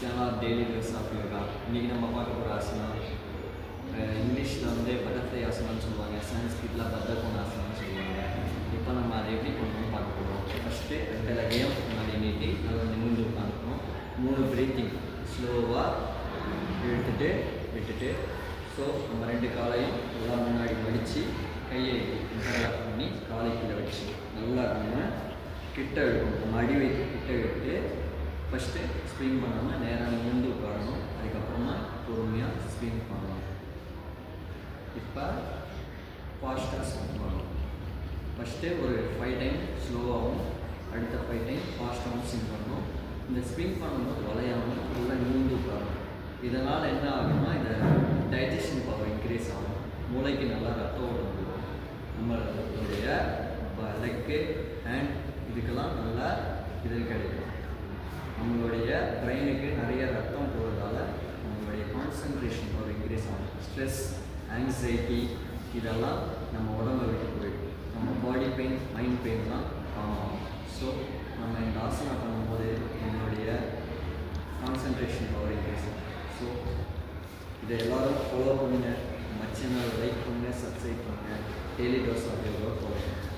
Channel daily dose of yoga. இன்றைக்கி நம்ம பார்க்க போகிற ஆசனம் இங்கிலீஷில் வந்து பட்டர்ஃப்ளை ஆசனம்னு சொல்லுவாங்க, சான்ஸ்கிரிட்டில் பத்தகோணாசனம்னு சொல்லுவாங்க. இப்போ நம்ம அதை எப்படி பண்ணணும்னு பார்க்க போகிறோம். ஃபஸ்ட்டு 2 லகையும் முன்னாடி நீட்டி நல்லா நிமிர்ந்து உட்காந்துக்கணும். 3 ப்ரீத்திங் ஸ்லோவாக இழுத்துட்டு விட்டுட்டு. ஸோ நம்ம 2 காலையும் நல்லா முன்னாடி மடித்து கையை இன்டர்லாக் பண்ணி காலை கீழே வச்சு நல்லா நம்ம கிட்ட இழுக்கணும். அடி வைத்து கிட்ட இழுத்து ஃபஸ்ட்டு ஸ்ப்ரிங் பண்ணாமல் நேராக நிமிர்ந்து உட்காரணும். அதுக்கப்புறமா பொறுமையாக ஸ்ப்ரிங் பண்ணணும். இப்போ ஃபாஸ்ட்டாக ஸ்ப்ரிங் பண்ணணும். ஃபஸ்ட்டு ஒரு 5 டைம் ஸ்லோவாகவும் அடுத்த 5 டைம் ஃபாஸ்ட்டாகவும் ஸ்ப்ரிங் பண்ணணும். இந்த ஸ்ப்ரிங் பண்ணும்போது வளையாமல் நல்லா நிமிர்ந்து உட்காரணும். இதனால் என்ன ஆகும்னா இந்த டைஜஷன் பவர் இன்க்ரீஸ் ஆகும். மூளைக்கு நல்லா ரத்த ஓட்டம் கொடுக்கும். நம்மளுடைய லெக்கு ஹேண்ட் இதுக்கெல்லாம் நல்லா இது கிடைக்கும். நம்மளுடைய பிரெயினுக்கு நிறைய ரத்தம் போகிறதால நம்மளுடைய கான்சன்ட்ரேஷன் பவர் இன்க்ரீஸ் ஆகும். ஸ்ட்ரெஸ், ஆங்ஸைட்டி இதெல்லாம் நம்ம உடம்பை விட்டு போயிடும். நம்ம பாடி பெயின், மைண்ட் பெயின்லாம் ஆகும். ஸோ நம்ம இந்த ஆசனா பண்ணும்போது நம்மளுடைய கான்சன்ட்ரேஷன் பவர் இன்க்ரீஸ் ஆகும். ஸோ இதை எல்லோரும் ஃபாலோ பண்ணுங்கள். நம்ம சேனலை லைக் பண்ணுங்கள், சப்ஸ்கிரைப் பண்ணுங்கள். Daily dose of yoga follow பண்ணுங்கள்.